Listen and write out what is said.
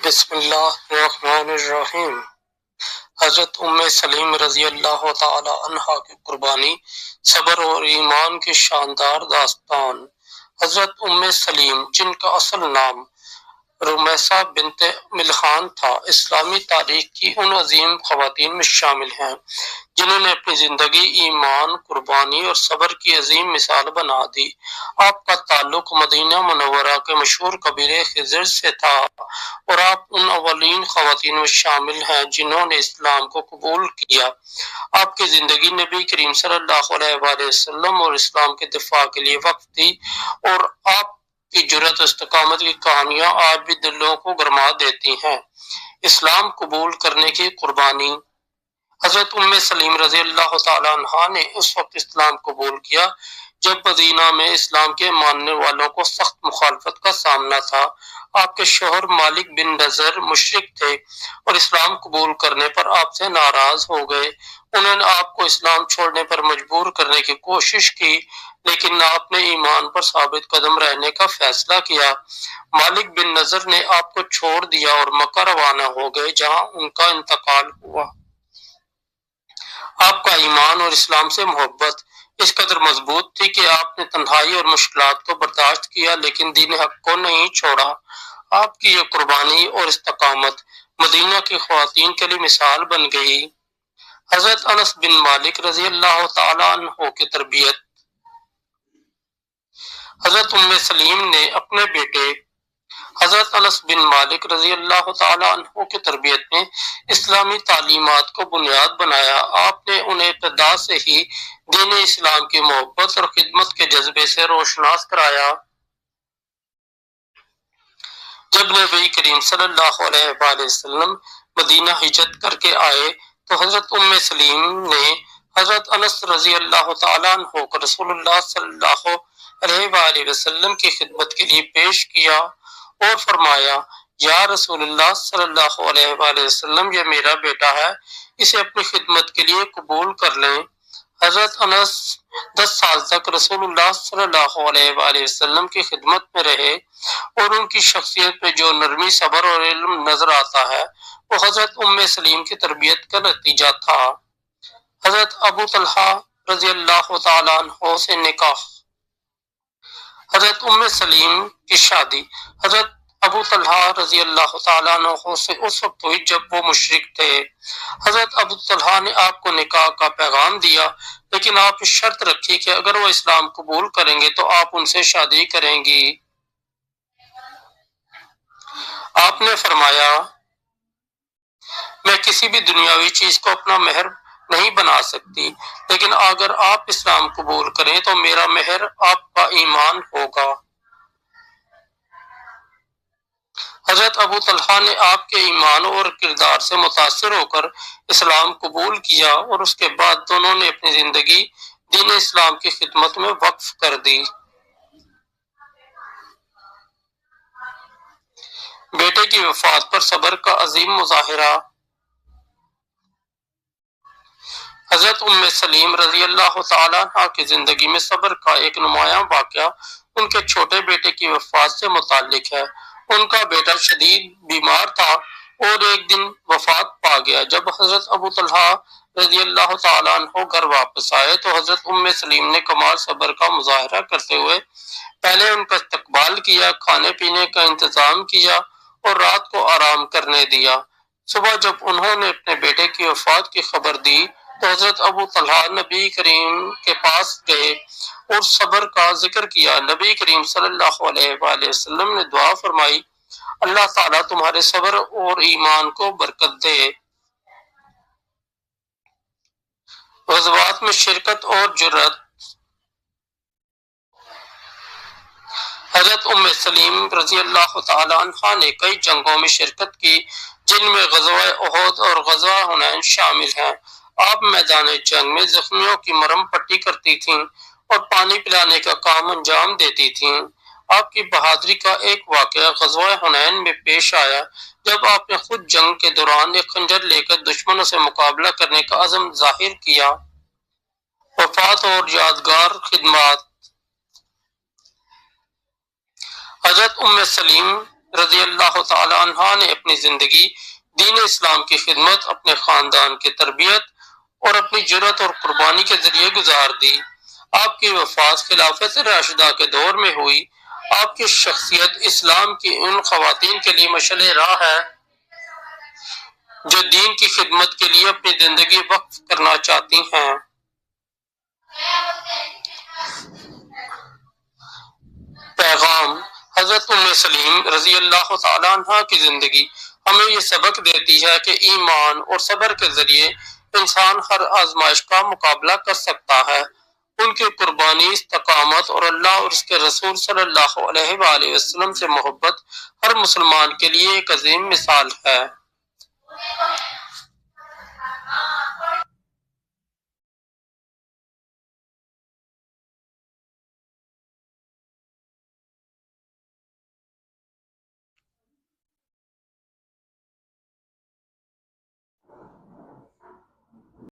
بسم اللہ الرحمن الرحیم۔ حضرت سلیم رضی اللہ تعالی عنہا کی قربانی، صبر اور ایمان کی شاندار داستان۔ حضرت سلیم، جن کا اصل نام رمیسہ بنت ملحان تھا، اسلامی تاریخ کی ان عظیم خواتین میں شامل ہیں جنہوں نے اپنی زندگی ایمان، قربانی اور صبر کی عظیم مثال بنا دی۔ آپ کا تعلق مدینہ منورہ کے مشہور قبیلے خزرج سے تھا اور آپ ان اولین خواتین میں شامل ہیں جنہوں نے اسلام کو قبول کیا۔ آپ کی زندگی نبی کریم صلی اللہ علیہ وآلہ وسلم اور اسلام کے دفاع کے لیے وقف تھی، اور آپ کی جرأت و استقامت کی کہانیاں آج بھی دلوں کو گرما دیتی ہیں۔ اسلام قبول کرنے کی قربانی۔ حضرت سلیم رضی اللہ تعالیٰ عنہا نے اس وقت اسلام قبول کیا جب مدینہ میں اسلام کے ماننے والوں کو سخت مخالفت کا سامنا تھا۔ آپ کے شوہر مالک بن نضر مشرک تھے اور اسلام قبول کرنے پر آپ سے ناراض ہو گئے۔ انہوں نے آپ کو اسلام چھوڑنے پر مجبور کرنے کی کوشش کی، لیکن آپ نے ایمان پر ثابت قدم رہنے کا فیصلہ کیا۔ مالک بن نضر نے آپ کو چھوڑ دیا اور مکہ روانہ ہو گئے، جہاں ان کا انتقال ہوا۔ آپ کا ایمان اور اسلام سے محبت اس قدر مضبوط تھی کہ آپ نے تنہائی اور مشکلات کو برداشت کیا، لیکن دین حق کو نہیں چھوڑا۔ آپ کی یہ قربانی اور استقامت مدینہ کی خواتین کے لیے مثال بن گئی۔ حضرت انس بن مالک رضی اللہ تعالیٰ عنہ کی تربیت۔ حضرت سلیم نے اپنے بیٹے حضرت انس بن مالک رضی اللہ تعالیٰ عنہ کی تربیت میں اسلامی تعلیمات کو بنیاد بنایا۔ آپ نے انہیں ابتدا سے ہی دین اسلام کی محبت اور خدمت کے جذبے سے روشناس کرایا۔ جب نبی کریم صلی اللہ علیہ وآلہ وسلم مدینہ ہجرت کر کے آئے تو حضرت سلیم نے حضرت انس رضی اللہ تعالیٰ عنہ کو رسول اللہ صلی اللہ علیہ وآلہ وسلم کی خدمت کے لیے پیش کیا اور فرمایا، یا رسول اللہ صلی اللہ علیہ وآلہ وسلم، یہ میرا بیٹا ہے، اسے اپنی خدمت کے لیے قبول کر لیں۔ حضرت انس 10 سال تک رسول اللہ صلی اللہ علیہ وآلہ وسلم کی خدمت میں رہے، اور ان کی شخصیت میں جو نرمی، صبر اور علم نظر آتا ہے وہ حضرت سلیم کی تربیت کا نتیجہ تھا۔ حضرت ابو طلحہ رضی اللہ تعالیٰ عنہ سے نکاح۔ حضرت سلیم کی شادی حضرت ابو طلحہ رضی اللہ تعالیٰ عنہ سے اس وقت ہوئی جب وہ مشرک تھے۔ حضرت ابو طلحہ نے آپ کو نکاح کا پیغام دیا، لیکن آپ شرط رکھی کہ اگر وہ اسلام قبول کریں گے تو آپ ان سے شادی کریں گی۔ آپ نے فرمایا، میں کسی بھی دنیاوی چیز کو اپنا مہر نہیں بنا سکتی، لیکن اگر آپ اسلام قبول کریں تو میرا مہر آپ کا ایمان ہوگا۔ حضرت ابو طلحہ نے آپ کے ایمان اور کردار سے متاثر ہو کر اسلام قبول کیا، اور اس کے بعد دونوں نے اپنی زندگی دین اسلام کی خدمت میں وقف کر دی۔ بیٹے کی وفات پر صبر کا عظیم مظاہرہ۔ حضرت سلیم رضی اللہ تعالیٰ عنہ کی زندگی میں صبر کا ایک نمایاں واقعہ ان کے چھوٹے بیٹے کی وفات سے متعلق ہے۔ ان کا بیٹا شدید بیمار تھا اور ایک دن وفات پا گیا۔ جب حضرت ابو طلحہ رضی اللہ تعالیٰ عنہ گھر واپس آئے تو حضرت سلیم نے کمال صبر کا مظاہرہ کرتے ہوئے پہلے ان کا استقبال کیا، کھانے پینے کا انتظام کیا اور رات کو آرام کرنے دیا۔ صبح جب انہوں نے اپنے بیٹے کی وفات کی خبر دی تو حضرت ابو طلحہ نبی کریم کے پاس گئے اور صبر کا ذکر کیا۔ نبی کریم صلی اللہ علیہ وآلہ وسلم نے دعا فرمائی، اللہ تعالیٰ تمہارے صبر اور ایمان کو برکت دے۔ غزوات میں شرکت اور جرأت۔ حضرت سلیم رضی اللہ تعالی عنہ نے کئی جنگوں میں شرکت کی، جن میں غزوہ احد اور غزوہ حنین شامل ہیں۔ آپ میدان جنگ میں زخمیوں کی مرہم پٹی کرتی تھیں اور پانی پلانے کا کام انجام دیتی تھیں۔ آپ کی بہادری کا ایک واقعہ غزوہ حنین میں پیش آیا جب آپ نے خود جنگ کے دوران ایک خنجر لے کر دشمنوں سے مقابلہ کرنے کا عزم ظاہر کیا۔ وفات اور یادگار خدمات۔ حضرت سلیم رضی اللہ تعالی عنہ نے اپنی زندگی دین اسلام کی خدمت، اپنے خاندان کی تربیت اور اپنی جرأت اور قربانی کے ذریعے گزار دی۔ آپ کی وفات خلافت راشدہ کے دور میں ہوئی۔ آپ کی شخصیت اسلام کی ان خواتین کے لیے مشعل راہ ہے جو دین کی خدمت کے لیے اپنی زندگی وقف کرنا چاہتی ہیں۔ پیغام: حضرت ام سلیم رضی اللہ تعالی عنہ کی زندگی ہمیں یہ سبق دیتی ہے کہ ایمان اور صبر کے ذریعے انسان ہر آزمائش کا مقابلہ کر سکتا ہے۔ ان کی قربانی، استقامت اور اللہ اور اس کے رسول صلی اللہ علیہ وآلہ وسلم سے محبت ہر مسلمان کے لیے ایک عظیم مثال ہے۔